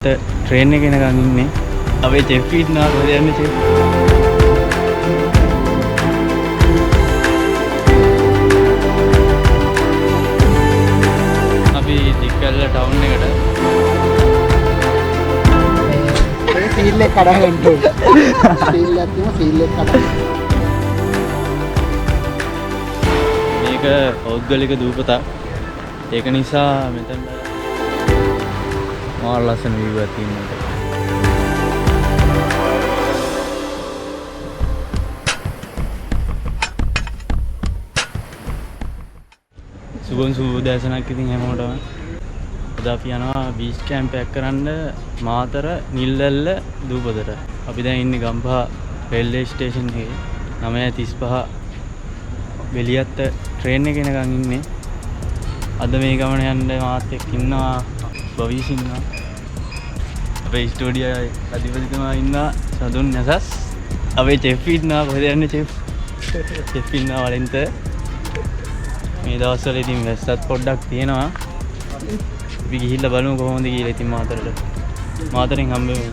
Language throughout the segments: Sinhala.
ट्रेन එකේ නිකන් ඉන්නේ. අපේ චෙෆ් ඉන්නවා කොහෙද යන්නේ චෙෆ්? අපි දික්කල්ල ටවුන් එකට මේ සීල් එක කඩා ගන්න ඕනේ. සීල් එකක් තියෙනවා සීල් එක කඩා. මේක පෞද්ගලික දූපතක්. ඒක නිසා මෙතන මාර ලස්සන view එකක් තියෙනවා. සුබන් සුබෝදෑසනක් ඉතින් හැමෝටම. අද අපි යනවා බීච් කැම්ප් එකක් කරන්න මාතර නිල්වැල්ල දූපතට. අපි දැන් ඉන්නේ ගම්පහ රේල්වේ ස්ටේෂන් එකේ 9:35 බෙලියත් ට්‍රේන් එකේ නිකන් ඉන්නේ. අද මේ ගමන යන්න මාත් එක්ක ඉන්නවා බවිස් ඉන්නවා. අපේ ස්ටුඩියෝ අධිපතිතුමා ඉන්නවා සදුන් යසස්. අපේ චෙෆ් ඉන්නවා කොහෙද යන්නේ චෙෆ්? චෙෆ් ඉන්නවා වලින්ත. මේ දවස්වල ඉතින් වැස්සත් පොඩ්ඩක් තියෙනවා. අපි ගිහිල්ලා බලමු කොහොමද කියලා ඉතින් මාතරට. මාතරෙන් හම්බෙමු.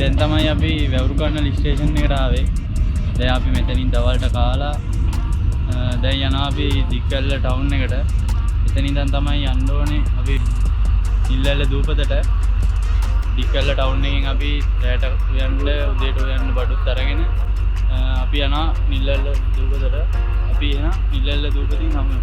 දැන් තමයි අපි වැවුරුකන්නල ස්ටේෂන් එකට ආවේ. දැන් අපි මෙතනින් දවල්ට කාලා දැන් යනවා අපි දික්වැල්ල ටවුන් එකට. එතනින් දැන් තමයි යන්න ඕනේ අපි නිල්වැල්ල දූපතට. දික්වැල්ල ටවුන් එකෙන් අපි රැට යන්න උදේට යන්න බඩුත් අරගෙන අපි යනවා නිල්වැල්ල දූපතට. අපි එන නිල්වැල්ල දූපතින් හමු.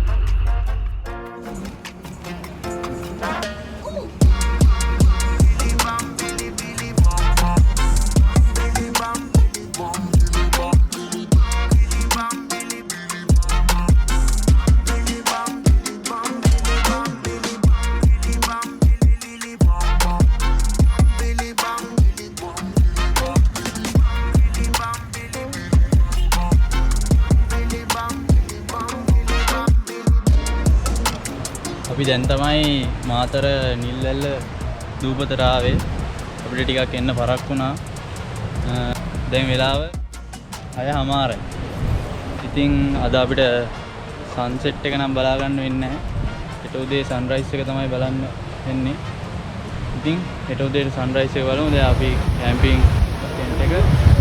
අපි දැන් තමයි මාතර නිල්වැල්ල දූපතට ආවේ. අපිට ටිකක් එන්න පරක් වුණා. දැන් වෙලාව 6:00. ඉතින් අද අපිට සන්සෙට් එක නම් බලා ගන්න වෙන්නේ නැහැ. හෙට උදේ සන්රයිස් එක තමයි බලන්න වෙන්නේ. ඉතින් හෙට උදේ සන්රයිස් එක බලමු. දැන් අපි කැම්පින් ටෙන්ට් එක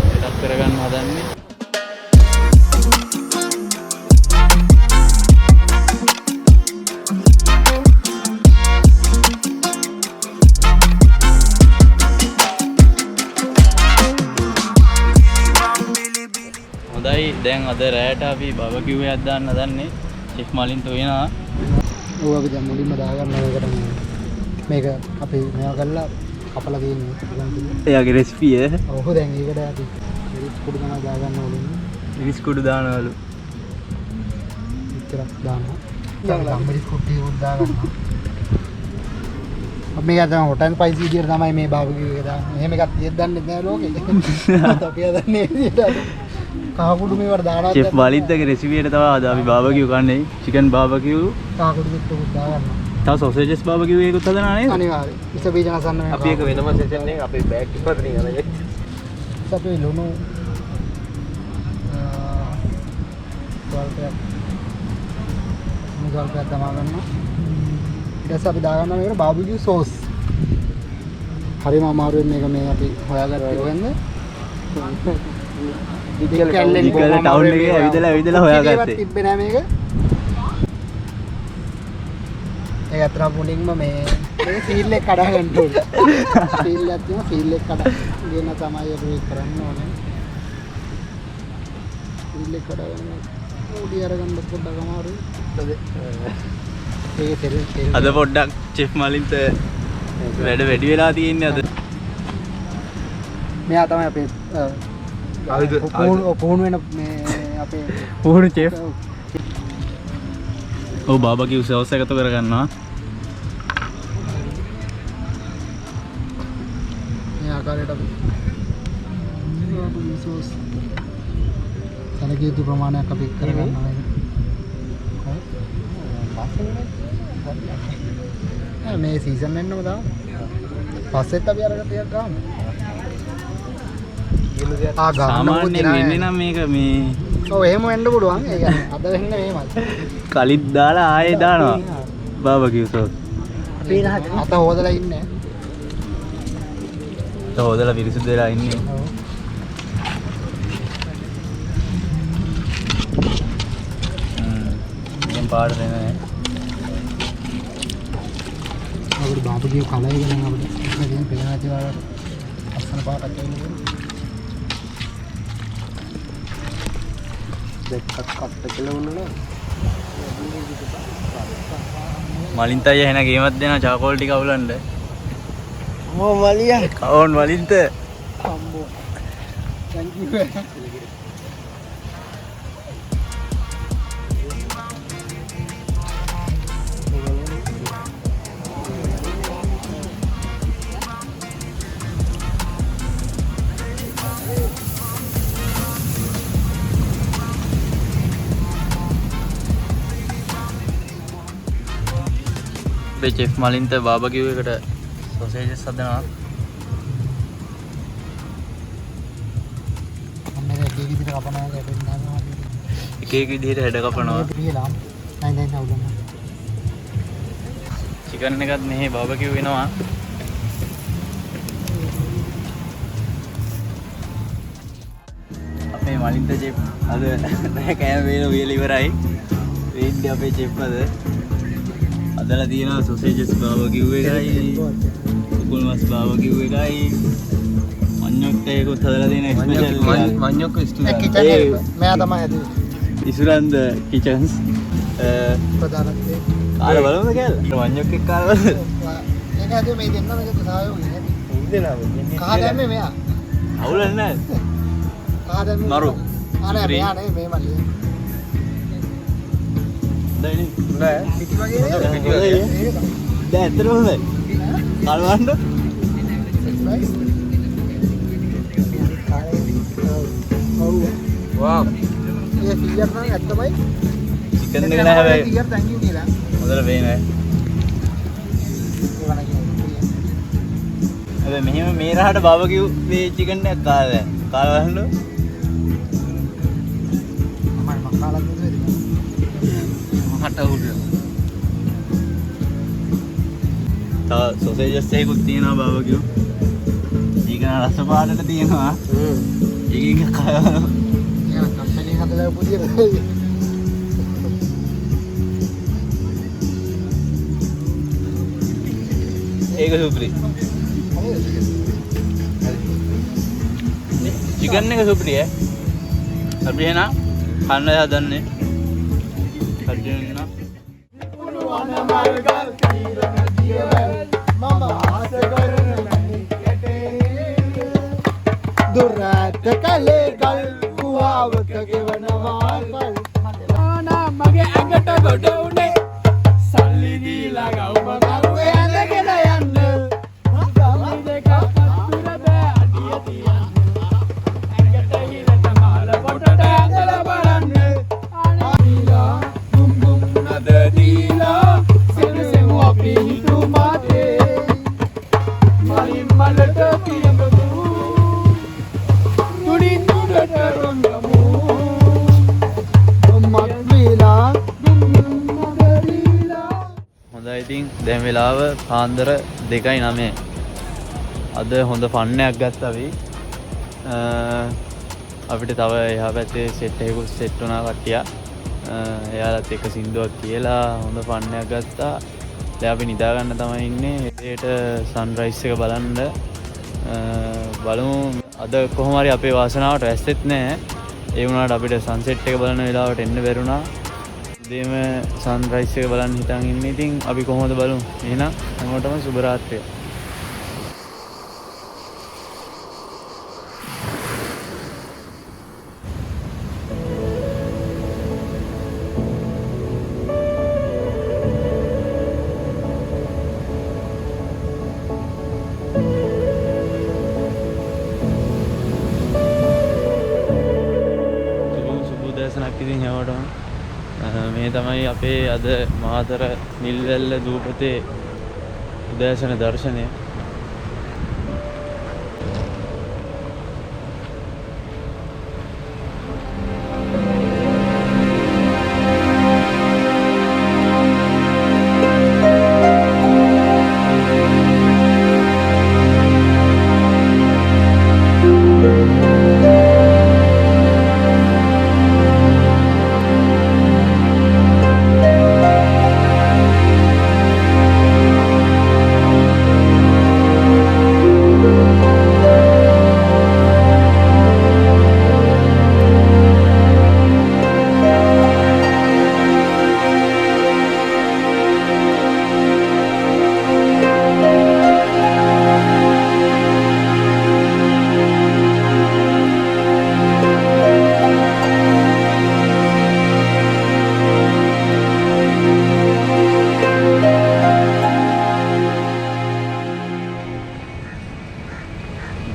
සෙටප් කරගන්න හදන්නේ. දැන් අද රැට අපි BBQ එකක් දාන්න හදන්නේ. චෙෆ් මලින් තෝයනවා. ඔව් අපි දැන් මුලින්ම දාගන්න ඕකට මේක අපි මේවා කරලා කපලා තියෙන්නේ. එයාගේ රෙසිපි එක. ඔව් දැන් ඒකට අපි ඉරිස් කුඩු තමයි දාගන්න ඕනේ. ඉරිස් කුඩු දානවලු. විතරක් දානවා. දැන් ඉරිස් කුඩු උඩ දාගන්නවා. අපි මේක තමයි හොට් ඇන්ඩ් ස්පයිසි විදියට තමයි මේ BBQ එක දාන්නේ. එහෙම එකක් තියෙද්දි දන්නේ නැහැ ලෝකෙ. අපි හදන්නේ විදියට. කහකුඩු මේවට දානවා. චෙෆ් වලිද්දගේ රෙසිපි එකට තමයි අද අපි BBQ කන්නේ. Chicken BBQ. කහකුඩු විතරක් දාගන්නවා. තව සොසේජස් BBQ එකකුත් හදනවා නේද? අනිවාර්යයෙන්. ඉස්ස බීජ නසන්න මේ. අපි එක වෙනම සෙෂන් එකක් අපේ බෑග් එකකට නියලයි. අපි ලුණු වල්පයක් මුගල්පයක් තමා ගන්නවා. ඊට පස්සේ අපි දාගන්නවා මේකට BBQ සෝස්. හරිම අමාරුවෙන් මේක මේ අපි හොයාගත්තා කොහෙන්ද? දික්වැල්ල ටවුන් එකේ ඇවිදලා හොයාගත්තේ. තිබ්බේ නෑ මේක. ඒක අතර මුලින්ම මේ සීල් එක කඩා ගන්න ඕනේ. සීල් එකක් තියෙනවා සීල් එක කඩා ගෙන තමයි ඒක කරන්න ඕනේ. ග්‍රිල් එක කඩාගෙන ඕඩි අරගන්න පොඩ්ඩක් අමාරුයි. ඒක තෙල් අද පොඩ්ඩක් චෙෆ් මලින්ත වැඩ වැඩි වෙලා තියෙන්නේ අද. මෙයා තමයි අපේ පුහුණු වෙන මේ අපේ පුහුණු චෙෆ්. ඔව් බාබකියු සෝස් එකතු කරගන්නවා. මේ ආකාරයට අපි බාබකියු සෝස් සැලකිය යුතු ප්‍රමාණයක් අපි කරගන්නවා නේද? මේ සීසන් එන්නම දාමු. පස්සෙත් අපි අරගෙන ටිකක් ගාමු. සාමාන්‍යයෙන් වෙන්නේ නම් මේක මේ ඔව් එහෙම වෙන්න පුළුවන්. ඒ කියන්නේ අද වෙන්නේ මේමයි. කලිත් දාලා ආයේ දානවා බාබකියු සෝස්. අපි අත හොදලා ඉන්නේ. හොදලා පිරිසුදු වෙලා ඉන්නේ. ඔව්. මම පාඩ දෙන්නේ. අපිට බාබකියු කලයි ගන්න අපිට ඉතින් පේනාති වල අස්සන පාටක් වෙන්නේ. දෙකක් කට්ට කියලා වුණා. මලින්ත අයියා එහෙනම් ගේමක් දෙනවා චාකෝල් ටික අවුලන්න. ඕ මලියා. කවුන් මලින්ත. අම්මෝ. thank you. Chef Malintha barbecue එකට සොසේජස් හදනවා. අන්න ඒක එක විදිහට කපනවා කියලා එක එක විදිහට හැඩ කපනවා. පියලා නැයි නවුලන්න. චිකන් එකත් මෙහි බාබකියු වෙනවා. අපේ මලින්ත චෙෆ් අද නැහැ කෑම වේල වේල ඉවරයි. වෙන්නේ අපේ චෙෆ් අද. අදලා තියෙනවා සොසේජස් බාබකියු එකයි, කුකුල් මස් බාබකියු එකයි, මඤ්ඤොක්ට ඒකත් හදලා තියෙන ස්පෙෂල් මඤ්ඤොක්ක ස්ටුඩන්ට්. කිචන් එක මෙයා තමයි හදුවේ. ඉසුරන්ද කිචන්ස් ප්‍රධානත්වයේ. කාල බලමුද කියලා? මඤ්ඤොක් එක්ක කාල බලමු. ඒක හදුවේ මේ දෙන්නම එක සහයෝගය නේද? ඉන්දේනවා. කහ දැම්මේ මෙයා. අවුලක් නැහැ. කහ දැම්මේ මරු. ආනේ මෙයා නේ මේ මල්ලි. දැන් නෑ. පිටි වගේ නේද? පිටි වගේ. ඒක. දැන් ඇත්තටම හොඳයි. කලවන්න. ඔව්. වාව්. ඒ සීයක් නම් ඇත්තමයි. චිකන් එක නෑ හැබැයි. සීයක් thank you කියලා. හොඳට පේන්නේ. ඒවා නෑ. හැබැයි මෙහෙම මේ රහට බාබකියු මේ චිකන් එකක් කාලා බලන්න. මම කාලා දුන්නේ. මට උඩ. තව සොසේජස් එකකුත් තියෙනවා බාබකියු. චිකන් රස පාටට තියෙනවා. ඒක කනවා. ඒක කම්පැනි හදලා පුදියට. ඒක සුප්‍රි. චිකන් එක සුප්‍රි ඈ. අපි එන කන්න හදන්නේ. කඩේන. දුරට කලේ ගල් කුවාවක ගෙවනවා පල් ආනා මගේ ඇඟට ගොඩ උනේ සල්ලි දීලා ගවුම කරුවේ ඇඳගෙන යන්න ගමි දෙකක් අතුර බෑ අඩිය තියන්න ඇඟට හිරට මාල පොටට ඇඳලා බලන්න ආනා දීලා දුම් දුම් නද දීලා සෙනසෙමු අපි හිතු මාතේ මලින් මලට පියඹු හොඳයි ඉතින් දැන් වෙලාව පාන්දර 2:09. අද හොඳ ෆන්නයක් ගත්තා අපි. අපිට තව එහා පැත්තේ සෙට් එකකුත් සෙට් වුණා කට්ටිය. එයාලත් එක සින්දුවක් කියලා හොඳ ෆන්නයක් ගත්තා. දැන් අපි නිදා ගන්න තමයි ඉන්නේ. ඒකට සන්රයිස් එක බලන්න බලමු. අද කොහොම හරි අපේ වාසනාවට වැස්සෙත් නැහැ. ඒ වුණාට අපිට සන්සෙට් එක බලන වෙලාවට එන්න බැරුණා. උදේම සන්රයිස් එක බලන්න හිතන් ඉන්නේ. ඉතින් අපි කොහොමද බලමු. එහෙනම් හැමෝටම සුබ රාත්‍රිය. ඉතින් හැමෝටම මේ තමයි අපේ අද මාතර නිල්වැල්ල දූපතේ උදෑසන දර්ශනය.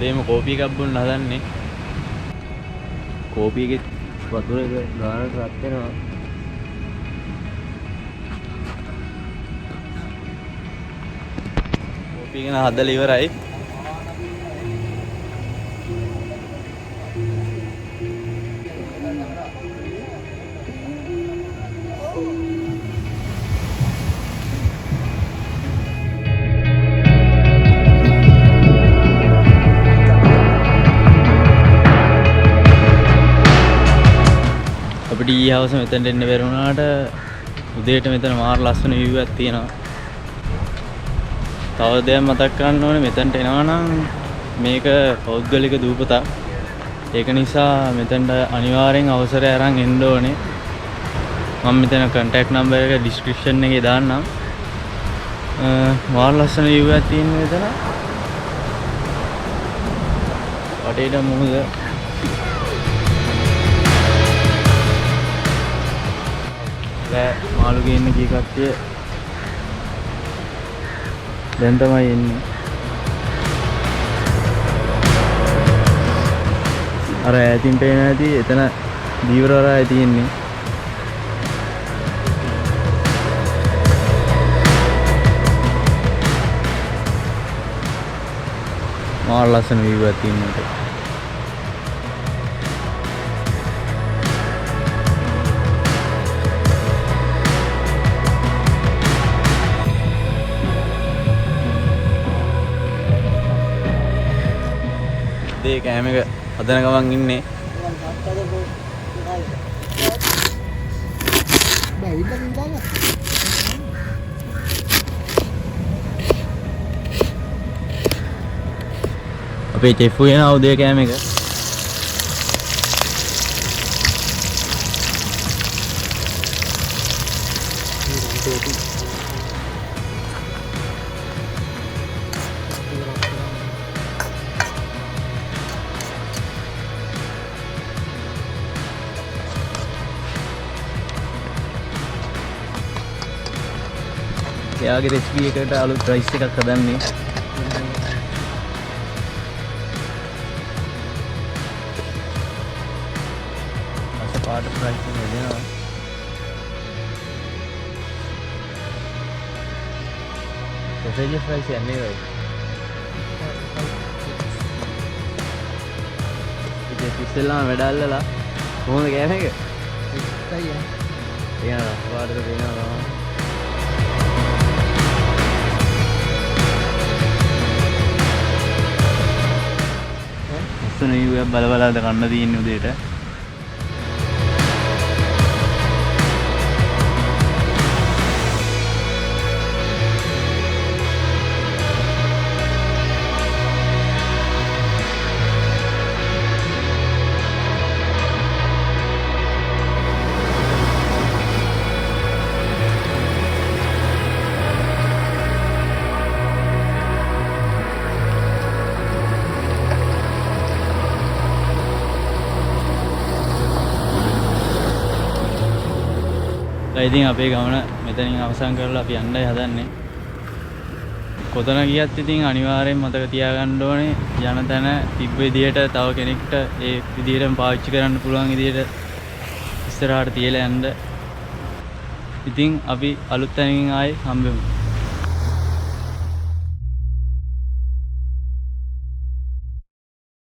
දෙම කෝපි එකක් බොන්න හදන්නේ. කෝපි එකේ වතුර එක ගානට රත් වෙනවා. කෝපි එක හදලා ඉවරයි. අපිට ඊයේ හවස මෙතනට එන්න බැරුණාට උදේට මෙතන මාර ලස්සන view එකක් තියෙනවා. තව දෙයක් මතක් කරන්න ඕනේ, මෙතනට එනවා නම් මේක පෞද්ගලික දූපතක්. ඒක නිසා මෙතනට අනිවාර්යෙන් අවසරය අරන් එන්න ඕනේ. මම මෙතන contact number එක description එකේ දාන්නම්. මාර ලස්සන view එකක් තියෙන මෙතන. වටේට මුහුද. මාළු ගේන්න ගිය කට්ටිය දැන් තමයි එන්නේ. අර ඈතින් පේන ඇති එතන දීවරවරාය තියෙන්නේ. මාර ලස්සන view එකක් තියෙනවා. ඒ කෑම එක හදන ගමන් ඉන්නේ. අපේ චෙෆ් වෙනා උදේ කෑම එක. එයාගේ රෙසිපි එකට අලුත් රයිස් එකක් හදන්නේ. අස පාට රයිස් එක හදනවා. සොසේජ් රයිස් යන්නේ වෙයි. ඉතින් ඉස්සෙල්ලාම වැඩ අල්ලලා කොහොමද කෑම එක? එකයි යා. එයා පාටට දෙනවා. නේ බලබලාද කන්න තියෙන්නේ උදේට. ඉතින් අපේ ගමන මෙතනින් අවසන් කරලා අපි යන්නයි හදන්නේ. කොතන ගියත් ඉතින් අනිවාර්යෙන් මතක තියාගන්න ඕනේ යන තැන තිබ්බ විදියට තව කෙනෙක්ට ඒ විදියටම පාවිච්චි කරන්න පුළුවන් විදියට ඉස්සරහට තියලා යන්න. ඉතින් අපි අලුත් තැනකින් ආයේ හම්බෙමු.